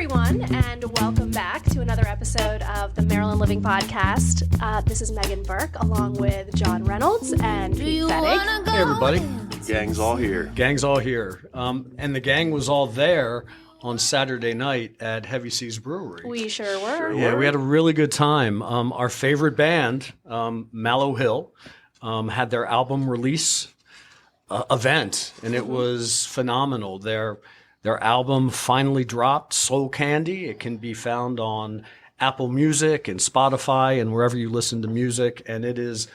everyone, and welcome back to another episode of the Maryland Living Podcast. This is Megan Burke, along with John Reynolds and FETTIG. Hey, everybody. Gang's all here. Gang's all here. And the gang was all there on Saturday night at Heavy Seas Brewery. We sure were. Yeah, we had a really good time. Our favorite band, Mallow Hill, had their album release event, and it was phenomenal. Their album finally dropped, Soul Candy. It can be found on Apple Music and Spotify and wherever you listen to music. And it is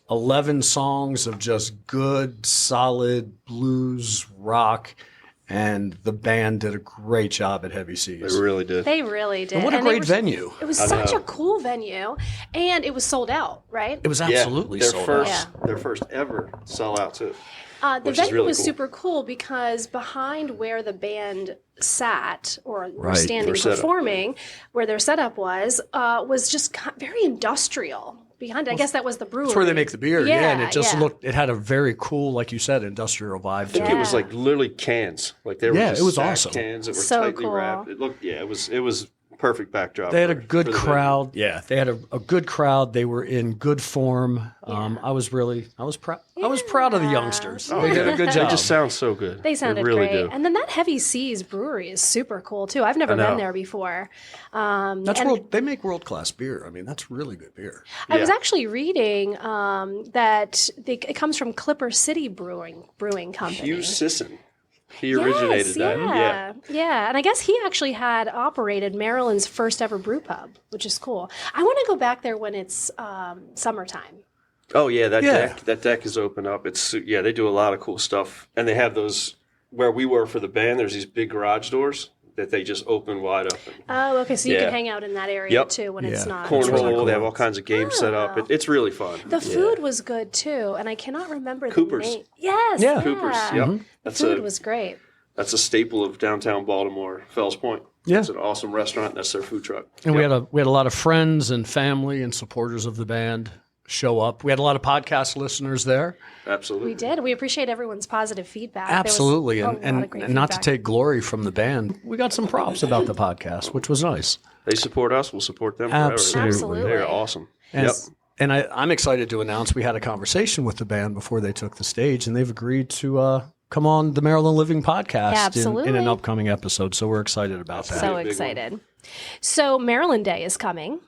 11 songs of just good, solid blues, rock. And the band did a great job at Heavy Seas. They really did. They really did. And what a great venue. It was such a cool venue. And it was sold out, right? It was absolutely sold out. Their first ever sellout, too. The venue was super cool because behind where the band sat or were standing performing, where their setup was just very industrial. Behind it, I guess that was the brewery. That's where they make the beer, and it just looked, it had a very cool, like you said, industrial vibe. I think it was like literally cans. Like they were just it was awesome. Cans that were so tightly cool. wrapped. It looked, it was perfect backdrop. They had a good crowd. Yeah, they had a good crowd. They were in good form. I was proud. I was proud of the youngsters. They did a good job. They just sound so good. They sounded really great. Do. And then that Heavy Seas Brewery is super cool too. I've never been there before. They make world class beer. I mean, that's really good beer. I was actually reading that it comes from Clipper City Brewing Company. Hugh Sisson. He originated that. Yeah. And I guess he actually had operated Maryland's first ever brew pub, which is cool. I want to go back there when it's summertime. Oh yeah, that deck is open up. They do a lot of cool stuff, and they have those where we were for the band. There's these big garage doors that they just open wide open. Oh, okay. So you can hang out in that area too when it's not. Cornhole. Really cool. They have all kinds of games set up. It's really fun. The food was good too, and I cannot remember Cooper's. the name. Yes. Yeah. Cooper's. Yep. Mm-hmm. The food was great. That's a staple of downtown Baltimore, Fells Point. Yeah. It's an awesome restaurant. That's their food truck. And we had a lot of friends and family and supporters of the band show up. We had a lot of podcast listeners there. Absolutely. We did. We appreciate everyone's positive feedback. Absolutely. And not to take glory from the band, we got some props about the podcast, which was nice. They support us. We'll support them forever. Absolutely. They're awesome. And I'm excited to announce we had a conversation with the band before they took the stage, and they've agreed to come on the Maryland Living Podcast in an upcoming episode. So we're excited about that. So excited. So Maryland Day is coming.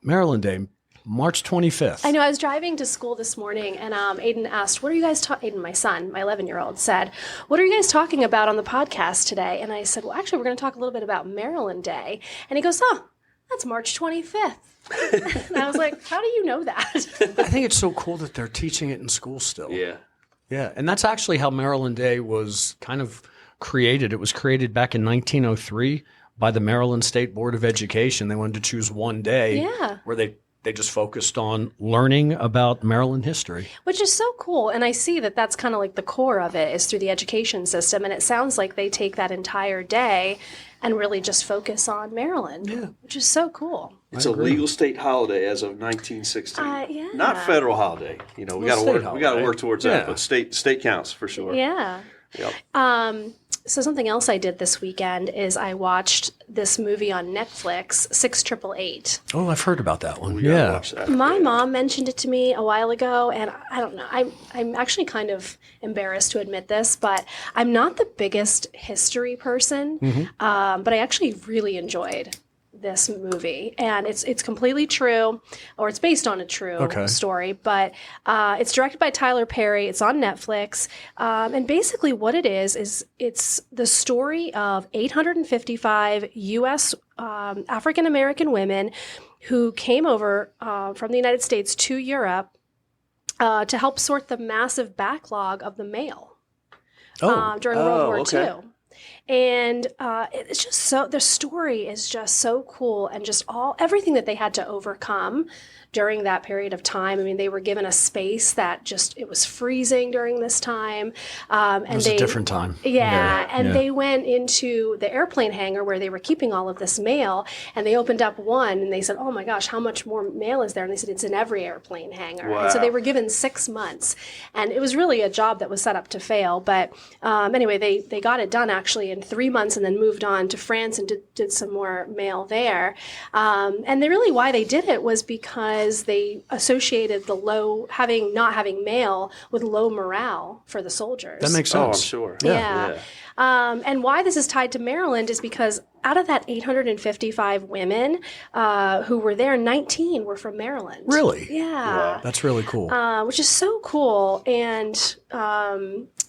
Maryland Day, March 25th. I know. I was driving to school this morning, and Aiden asked, what are you guys talking? Aiden, my son, my 11-year-old, said, what are you guys talking about on the podcast today? And I said, well, actually, we're going to talk a little bit about Maryland Day. And he goes, that's March 25th. And I was like, how do you know that? I think it's so cool that they're teaching it in school still. Yeah. Yeah, and that's actually how Maryland Day was kind of created. It was created back in 1903 by the Maryland State Board of Education. They wanted to choose one day where they just focused on learning about Maryland history. Which is so cool. And I see that that's kind of like the core of it is through the education system. And it sounds like they take that entire day and really just focus on Maryland, which is so cool. It's a legal state holiday as of 1916. Not federal holiday. You know, we got to work towards that, but state counts for sure. Yeah. Yep. So something else I did this weekend is I watched this movie on Netflix, 6888. Oh, I've heard about that one. Watch that. My mom mentioned it to me a while ago, and I don't know. I'm actually kind of embarrassed to admit this, but I'm not the biggest history person, but I actually really enjoyed this movie, and it's completely true, or it's based on a true story, but it's directed by Tyler Perry. It's on Netflix, and basically what it is it's the story of 855 U.S. African American women who came over from the United States to Europe to help sort the massive backlog of the mail during World War II. And it's just the story is just so cool, and just everything that they had to overcome during that period of time. I mean, they were given a space that it was freezing during this time. It was a different time. They went into the airplane hangar where they were keeping all of this mail, and they opened up one, and they said, oh my gosh, how much more mail is there? And they said, it's in every airplane hangar. Wow. And so they were given 6 months, and it was really a job that was set up to fail. But anyway, they got it done actually in 3 months, and then moved on to France and did some more mail there. And really why they did it was because they associated the not having mail with low morale for the soldiers. That makes sense. Oh, I'm sure. Yeah. And why this is tied to Maryland is because out of that 855 women who were there, 19 were from Maryland. Really? Yeah. Wow. That's really cool. Which is so cool. And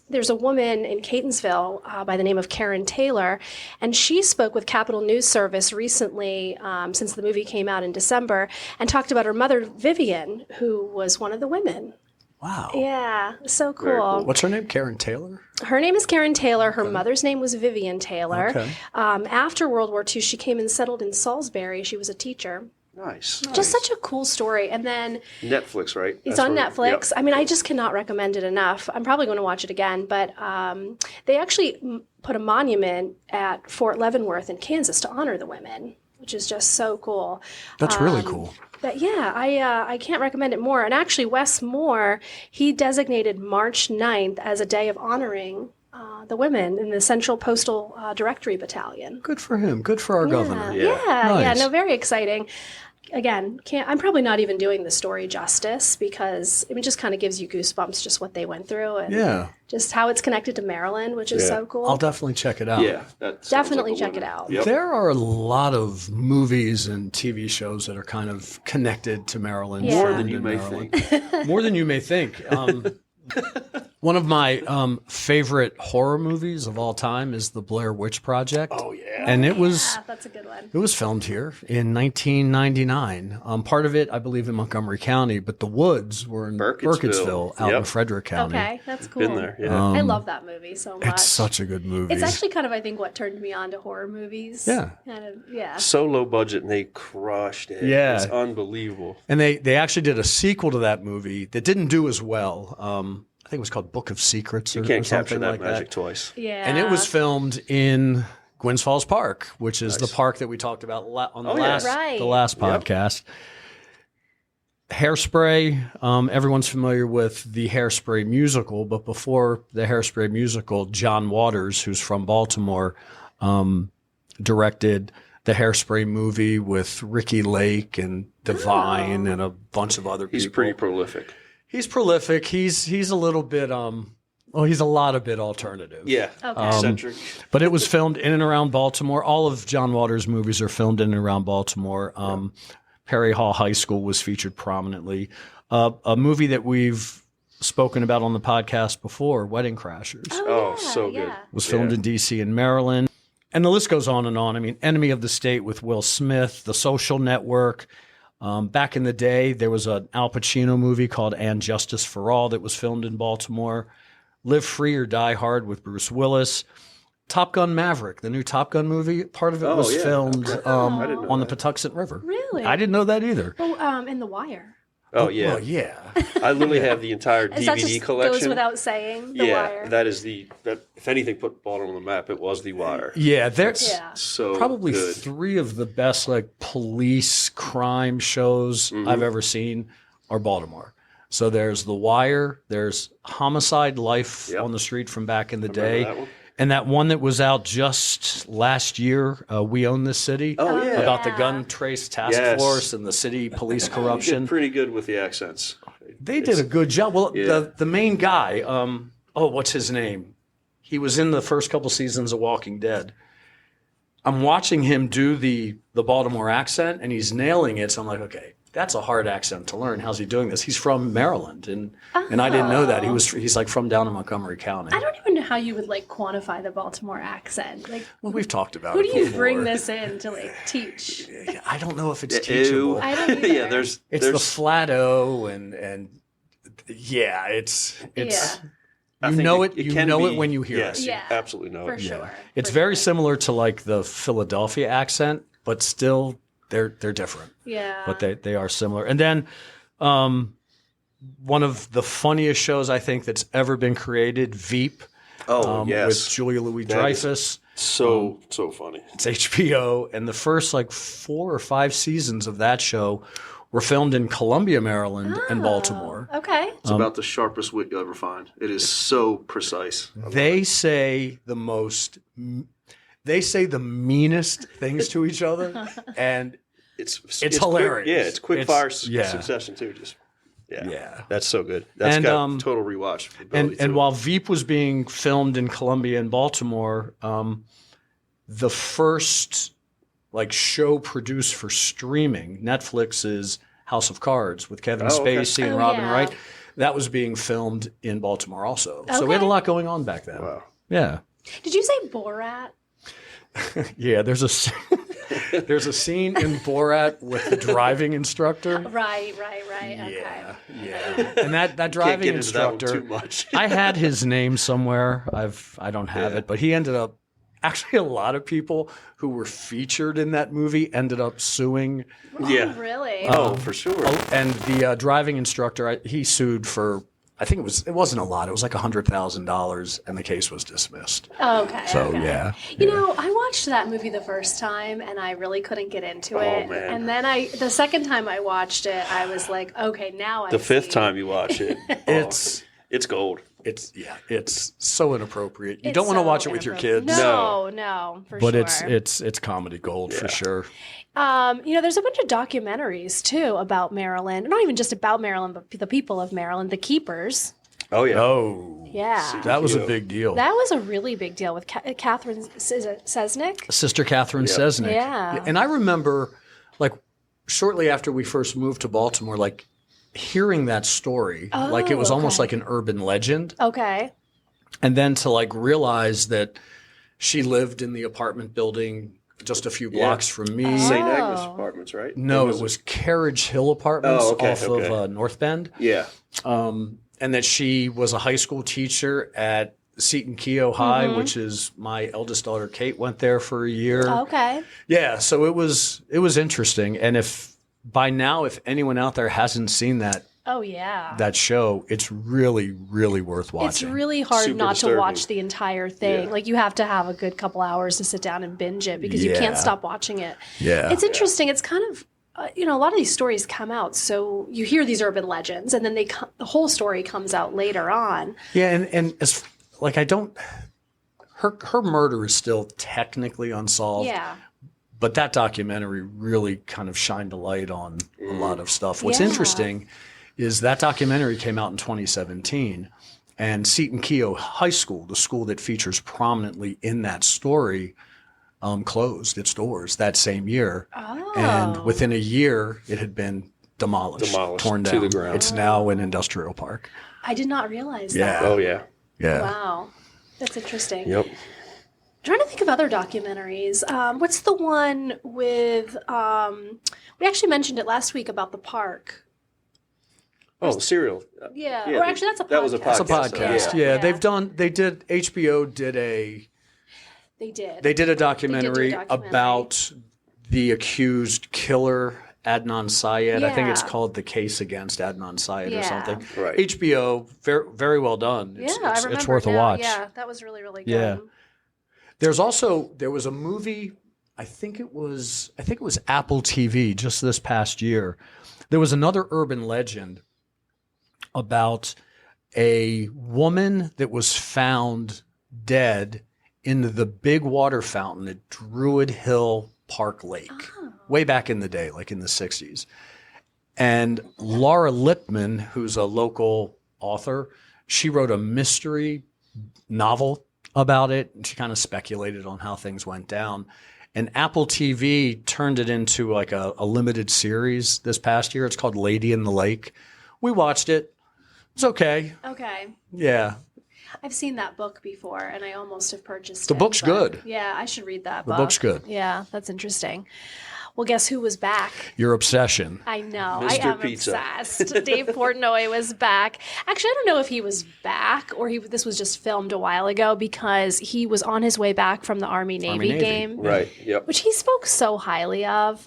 there's a woman in Catonsville by the name of Karen Taylor, and she spoke with Capitol News Service recently, since the movie came out in December, and talked about her mother, Vivian, who was one of the women. Wow. Yeah, so Very cool. cool. What's her name? Karen Taylor? Her name is Karen Taylor. Her mother's name was Vivian Taylor. Okay. After World War II, she came and settled in Salisbury. She was a teacher. Nice. Just such a cool story. And then Netflix, right? it's That's on where- Netflix. Yep. I mean, I just cannot recommend it enough. I'm probably going to watch it again. But they actually put a monument at Fort Leavenworth in Kansas to honor the women, which is just so cool. That's really cool. But yeah, I can't recommend it more. And actually, Wes Moore, he designated March 9th as a day of honoring the women in the Central Postal Directory Battalion. Good for him. Good for our governor. Yeah. Yeah, Nice. no, very exciting. Again, I'm probably not even doing the story justice because it just kind of gives you goosebumps just what they went through and Yeah. just how it's connected to Maryland, which is Yeah. so cool. I'll definitely check it out. Yeah. that sounds Definitely like a check it winner. out. Yep. There are a lot of movies and TV shows that are kind of connected to Maryland. Yeah. More filmed than you in may Maryland. More than you may think. One of my favorite horror movies of all time is The Blair Witch Project. Oh, yeah. And it was Yeah, that's a good one. it was filmed here in 1999. Part of it, I believe, in Montgomery County, but the woods were in Burkittsville. out in Yep. Frederick County. Okay, that's cool. Been there. Yeah. I love that movie so much. It's such a good movie. It's actually kind of, I think, what turned me on to horror movies. Yeah. Kind of, yeah. So low budget, and they crushed it. Yeah. It's unbelievable. And they actually did a sequel to that movie that didn't do as well. I think it was called Book of Secrets or, You can't or something capture that like magic that. twice. Yeah. And it was filmed in Gwynns Falls Park, which is the park that we talked about on the Oh, yeah. Right. the last Yep. podcast. Hairspray, everyone's familiar with the Hairspray musical, but before the Hairspray musical, John Waters, who's from Baltimore, directed the Hairspray movie with Ricky Lake and Divine and a bunch of other people. He's pretty prolific. He's prolific. He's a little bit he's a lot of bit alternative. Yeah. Okay. Eccentric. But it was filmed in and around Baltimore. All of John Waters' movies are filmed in and around Baltimore. Perry Hall High School was featured prominently. A movie that we've spoken about on the podcast before, Wedding Crashers, Oh, so good. was filmed in D.C. and Maryland. And the list goes on and on. I mean, Enemy of the State with Will Smith, The Social Network. Back in the day, there was an Al Pacino movie called And Justice for All that was filmed in Baltimore. Live Free or Die Hard with Bruce Willis. Top Gun Maverick, the new Top Gun movie, part of it was yeah. filmed Okay. I didn't know on the that. Patuxent River. Really? I didn't know that either. Oh, in The Wire. Oh, yeah. Well, yeah. I literally have the entire Is that DVD just collection. goes without saying, The yeah, Wire? that is that. If anything put Baltimore on the map, it was The Wire. Yeah, there's Yeah. So probably good. three of the best police crime shows Mm-hmm. I've ever seen are Baltimore. So there's The Wire, there's Homicide: Life Yep. on the Street from back in the Remember day, that one? and that one that was out just last year, We Own This City, Oh, yeah. about the gun trace task Yes. force and the city police He corruption. did pretty good with the accents. They did a good job. Well, Yeah. the main guy, what's his name? He was in the first couple seasons of Walking Dead. I'm watching him do the Baltimore accent, and he's nailing it. So I'm like, okay, that's a hard accent to learn. How's he doing this? He's from Maryland, and I didn't know that. He's from down in Montgomery County. I don't even know how you would quantify the Baltimore accent. Well, we've talked about Who it do you before. bring this in to teach? I don't know if it's Ew. teachable. I don't either. yeah, there's It's the flat O, and yeah, it's Yeah. I you think know it. it You can know be- it when you hear yes, it. you Yeah, absolutely know for it. sure. It's for very sure. similar to the Philadelphia accent, but still they're different. Yeah. But they are similar. And then one of the funniest shows I think that's ever been created, Veep. Oh, yes. With Julia Louis-Dreyfus. So funny. It's HBO, and the first 4 or 5 seasons of that show were filmed in Columbia, Maryland, and Baltimore. Okay. It's about the sharpest wit you'll ever find. It is so precise. They say the meanest things to each other, and it's hilarious. Quick, yeah, it's quick fire succession too. Yeah, that's so good. That's got total rewatch. And while Veep was being filmed in Columbia and Baltimore, the first show produced for streaming, Netflix's House of Cards with Kevin Spacey and Robin Wright, that was being filmed in Baltimore also. So we had a lot going on back then. Wow. Yeah. Did you say Borat? Yeah, there's a scene in Borat with the driving instructor. Right. Okay. Yeah. And that driving instructor, that one too much. I had his name somewhere. I don't have it, but he ended up. Actually, a lot of people who were featured in that movie ended up suing. Oh, really? Oh, for sure. And the driving instructor, he sued for, I think it wasn't a lot. It was like $100,000, and the case was dismissed. Okay. So, yeah. You know, I watched that movie the first time, and I really couldn't get into it. Man. And then the second time I watched it, I was like, okay, now I The fifth see. time you watch it, it's gold. It's so inappropriate. You It's don't want to so watch it with your kids. No, for But sure. it's comedy gold for sure. There's a bunch of documentaries too about Maryland. Not even just about Maryland, but the people of Maryland, the Keepers. Oh yeah. Oh, Yeah. that was a big deal. That was a really big deal with Catherine Sesnick. Sister Catherine Sesnick. Yeah. And I remember, shortly after we first moved to Baltimore, hearing that story, it was almost like an urban legend. Okay. And then to realize that she lived in the apartment building just a few blocks from me. St. Agnes Apartments, right? No, it was Carriage Hill Apartments off of North Bend. Yeah. And that she was a high school teacher at Seton Keogh High, which is my eldest daughter, Kate, went there for a year. Okay. Yeah, so it was interesting. And if anyone out there hasn't seen that, that show, it's really, really worth watching. It's really hard Super not disturbing. to watch the entire thing. Yeah. You have to have a good couple hours to sit down and binge it because you can't stop watching it. Yeah. It's interesting. It's kind of, a lot of these stories come out. So you hear these urban legends and then the whole story comes out later on. Yeah, and as her murder is still technically unsolved. Yeah. But that documentary really kind of shined a light on a lot of stuff. What's Yeah. interesting is that documentary came out in 2017, and Seton Keogh High School, the school that features prominently in that story, closed its doors that same year. Oh. And within a year, it had been demolished, torn down. to the ground. It's now an industrial park. I did not realize Yeah. that. Oh yeah. Yeah. Wow. That's interesting. Yep. Trying to think of other documentaries. What's the one with? We actually mentioned it last week about the park. Oh, the serial. Yeah. Yeah, Or actually, that's a podcast. that was a It's a podcast. Yeah. Yeah, HBO did a They did. They did a documentary, documentary. about the accused killer, Adnan Syed. I think it's Yeah. called The Case Against Adnan Syed or Yeah. something. Right. HBO, very, very well done. Yeah, It's, I remember. it's worth a now. watch. Yeah, that was really, really good. Yeah. There was a movie, I think it was Apple TV just this past year. There was another urban legend about a woman that was found dead in the big water fountain at Druid Hill Park Lake, way back in the day, like in the 60s. And Laura Lipman, who's a local author, she wrote a mystery novel about it, and she kind of speculated on how things went down. And Apple TV turned it into like a limited series this past year. It's called Lady in the Lake. We watched it. It's okay. Okay. Yeah. I've seen that book before, and I almost have purchased it. The book's but- good. Yeah, I should read that The book. book's good. Yeah, that's interesting. Well, guess who was back? Your obsession. I know. Mr. I am Pizza. obsessed. Dave Portnoy was back. Actually, I don't know if he was back or this was just filmed a while ago because he was on his way back from the Army-Navy game. Right. Yep. Which he spoke so highly of,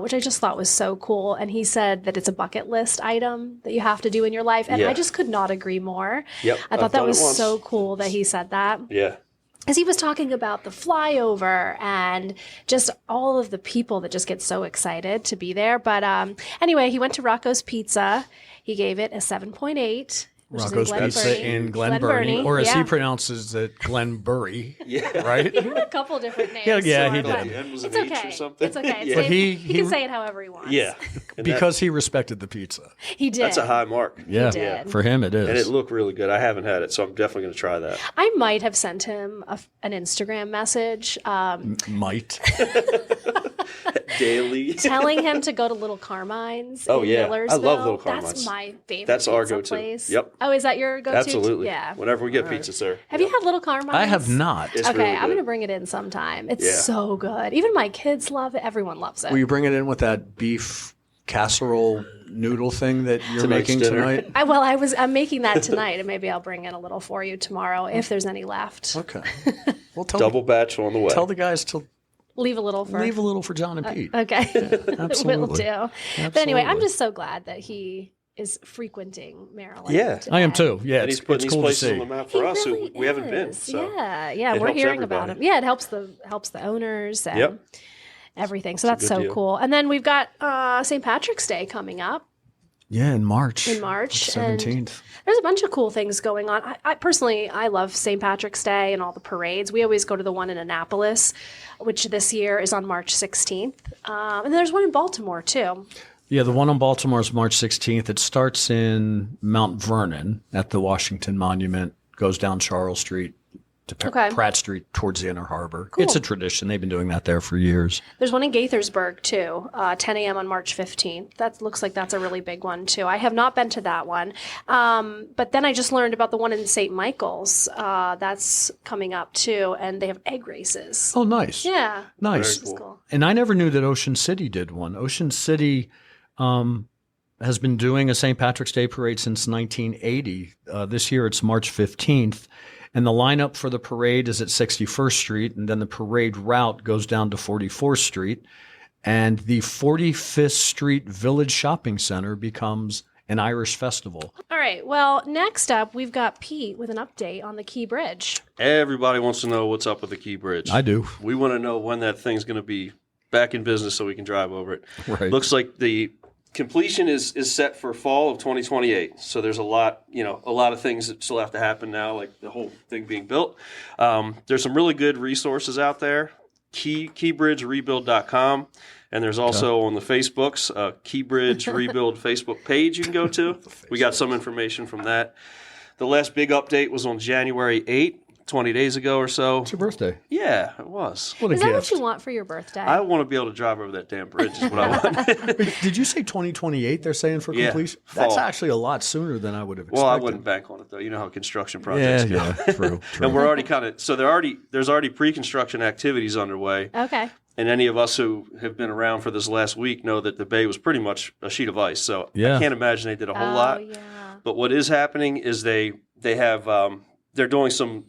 which I just thought was so cool. And he said that it's a bucket list item that you have to do in your life. And Yeah. I just could not agree more. Yep. I thought I've that done it was once. so cool that he said that. Yeah. Because he was talking about the flyover and just all of the people that just get so excited to be there. But anyway, he went to Rocco's Pizza. He gave it a 7.8. Rocco's Pizza in Glen Burnie, or as he pronounces it, Glenbury. Yeah. Right? He had a couple different names. Yeah, he for did. it, The end was It's an H okay. or something. It's okay. It's Yeah. But fine. he can say it however he wants. Yeah. And Because he respected the pizza. He did. that's a high mark. Yeah, did. for him it is. And it looked really good. I haven't had it, so I'm definitely going to try that. I might have sent him an Instagram message Might. Daily. telling him to go to Little Carmine's Oh, in yeah. I Millersville. love Little That's Carmine's. my favorite That's our pizza go-to. place. Yep. Oh, is that your go-to? Absolutely. Yeah. Whenever we get pizza, sir. Have you had Little Carmine's? I have not. It's Okay, really I'm good. going to bring it in sometime. It's Yeah. so good. Even my kids love it. Everyone loves it. Will you bring it in with that beef casserole noodle thing that you're Tonight's making dinner. tonight? I'm making that tonight, and maybe I'll bring in a little for you tomorrow if there's any left. Okay. Well, Double batch on the way. tell the guys to Leave a little for. leave a little for John and Pete. Okay, will absolutely. do. But anyway, I'm Absolutely. just so glad that he is frequenting Maryland. Yeah. I am today. too. Yeah, and it's, he's putting it's these cool to places see. on the map He for us really who we haven't been. is. So. Yeah, it we're helps hearing about everybody. him. Yeah, it helps the owners and Yep. everything. So that's a good so deal. cool. And then we've got St. Patrick's Day coming up Yeah, in March. in March. And 17th. there's a bunch of cool things going on. I personally, I love St. Patrick's Day and all the parades. We always go to the one in Annapolis, which this year is on March 16th. And there's one in Baltimore too. Yeah, the one on Baltimore is March 16th. It starts in Mount Vernon at the Washington Monument, goes down Charles Street to Okay. Pratt Street towards the Inner Harbor. Cool. It's a tradition. They've been doing that there for years. There's one in Gaithersburg too, 10 a.m. on March 15th. That looks like that's a really big one too. I have not been to that one. But then I just learned about the one in St. Michael's. That's coming up too, and they have egg races. Oh, nice. Yeah. Nice. That's cool. And I never knew that Ocean City did one. Ocean City has been doing a St. Patrick's Day parade since 1980. This year it's March 15th. And the lineup for the parade is at 61st Street, and then the parade route goes down to 44th Street. And the 45th Street Village Shopping Center becomes an Irish festival. All right. Well, next up, we've got Pete with an update on the Key Bridge. Everybody wants to know what's up with the Key Bridge. I do. We want to know when that thing's going to be back in business so we can drive over it. Right. Looks like the completion is set for fall of 2028. So there's a lot of things that still have to happen now, like the whole thing being built. There's some really good resources out there. keybridgerebuild.com. And there's also on the Facebooks, Keybridge Rebuild Facebook page you can go to. We got some information from that. The last big update was on January 8th, 20 days ago or so. It's your birthday. Yeah, it was. What a Is that gift. what you want for your birthday? I want to be able to drive over that damn bridge is what I want. Did you say 2028 they're saying for Yeah, completion? fall. That's actually a lot sooner than I would have expected. Well, I wouldn't bank on it, though. You know how construction projects go. True. And we're already there's already pre-construction activities underway. Okay. And any of us who have been around for this last week know that the bay was pretty much a sheet of ice. So Yeah. I can't imagine they did a whole Oh, lot. yeah. But what is happening is they have they're doing some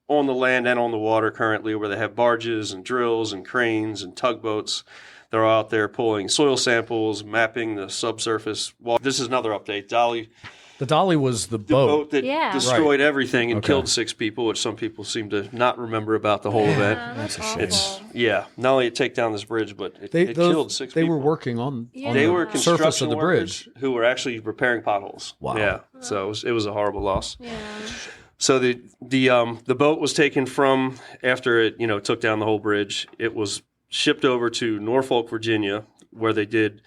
on the land and on the water currently, where they have barges and drills and cranes and tugboats. They're out there pulling soil samples, mapping the subsurface water. This is another update. The Dolly was the The boat. boat that Yeah. destroyed everything and Okay. killed 6 people, which some people seem to not remember about the whole event. That's a shame. It's not only to take down this bridge, but it They killed 6 They people. were working on Yeah. They the were surface construction of the workers bridge. who were actually repairing potholes. Wow. Yeah, so it was a horrible loss. Yeah. So the boat was taken from after it took down the whole bridge. It was shipped over to Norfolk, Virginia, where they did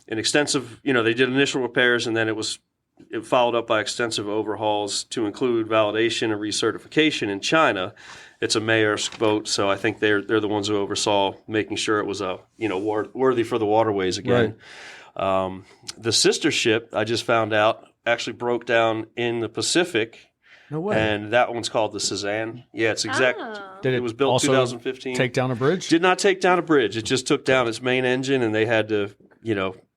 an extensive they did initial repairs, and then it followed up by extensive overhauls to include validation and recertification in China. It's a Maersk boat, so I think they're the ones who oversaw making sure it was worthy for the waterways again. The sister ship, I just found out, actually broke down in the Pacific No way. And that one's called the Cezanne. Yeah, it's exact. Oh. Did It was built also 2015. take down a bridge? Did not take down a bridge. It just took down its main engine, and they had to,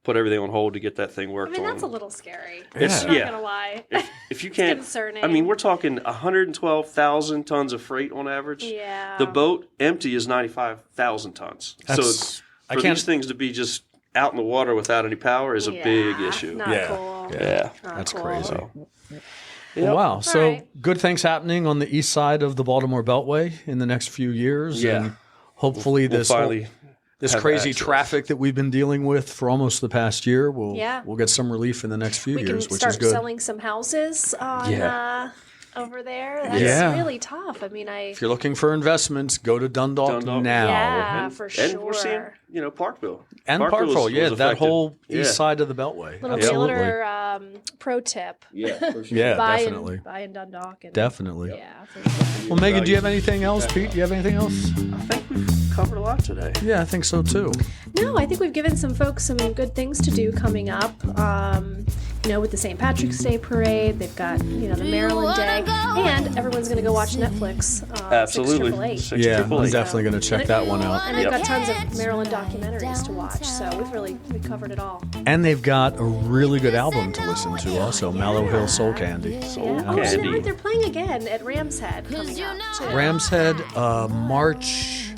put everything on hold to get that thing I worked mean, on. that's a little scary. It's- I'm not yeah. gonna lie. If you can't, concerning. I mean, we're talking 112,000 tons of freight on average. Yeah. The boat empty is 95,000 tons. That's- I for can't- these things to be just out in the water without any power is a big issue. Not Yeah. cool. Yeah. Not That's cool. crazy. Yep. Wow. So right. good things happening on the east side of the Baltimore Beltway in the next few years. Yeah. And hopefully We'll this finally this have crazy access. traffic that we've been dealing with for almost the past year will Yeah. we'll get some relief in the next few We can years, which start is good. selling some houses on Yeah. over there. That's Yeah. really tough. I mean, If you're looking for investments, go to Dundalk, Dundalk. now. Yeah, for And we're seeing, sure. Parkville. And Parkville Parkville, was yeah, that affected. whole Yeah. east side of the Beltway. Little Absolutely. realtor pro tip. Yeah, for sure. Yeah, buy definitely. buy in Dundalk. And, Definitely. Yeah. For sure. Well, Megan, do you have anything else? Pete, do you have anything else? I think we've covered a lot today. Yeah, I think so too. No, I think we've given some folks some good things to do coming up. With the St. Patrick's Day parade, they've got the Maryland Day, and everyone's going to go watch Netflix. Absolutely. 688. Yeah, I'm 688. definitely going to check that one out. And they've got tons of Maryland documentaries to watch, so we covered it all. And they've got a really good album to listen to also, Mallow Hill Soul Candy. Yeah. Candy. Oh, they're playing again at Ram's Head coming up too. Ram's Head, March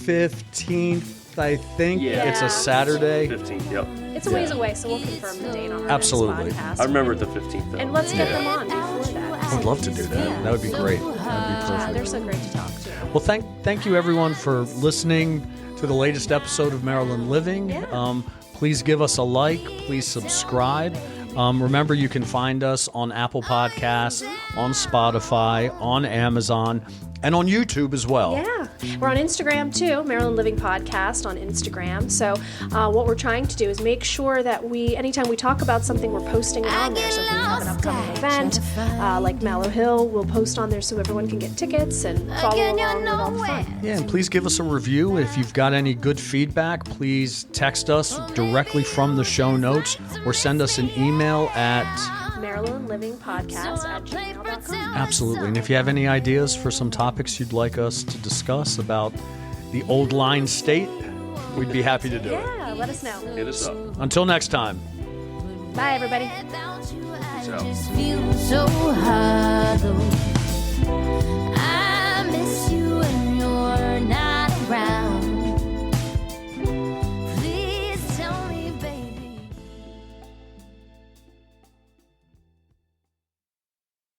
15th, I think. Yeah. It's a Saturday. 15th, yep. It's a ways away, so we'll confirm the date on our Absolutely. next podcast. I remember the 15th, though. And let's get them on before that. I'd love to do that. That would be great. That'd be They're perfect. so great to talk to. Well, thank you everyone for listening to the latest episode of Maryland Living. Yeah. Please give us a like. Please subscribe. Remember, you can find us on Apple Podcasts, on Spotify, on Amazon, and on YouTube as well. Yeah. We're on Instagram too, Maryland Living Podcast on Instagram. So what we're trying to do is make sure that anytime we talk about something, we're posting it on there. So if we have an upcoming event, like Mallow Hill, we'll post on there so everyone can get tickets and follow along with all the fun. Yeah, and please give us a review. If you've got any good feedback, please text us directly from the show notes or send us an email at MarylandLivingPodcast@gmail.com. Absolutely. And if you have any ideas for some topics you'd like us to discuss about the Old Line State, we'd be happy to do it. Yeah, let us know. Hit us up. Until next time. Bye, everybody. Peace out. Just feel so hollow.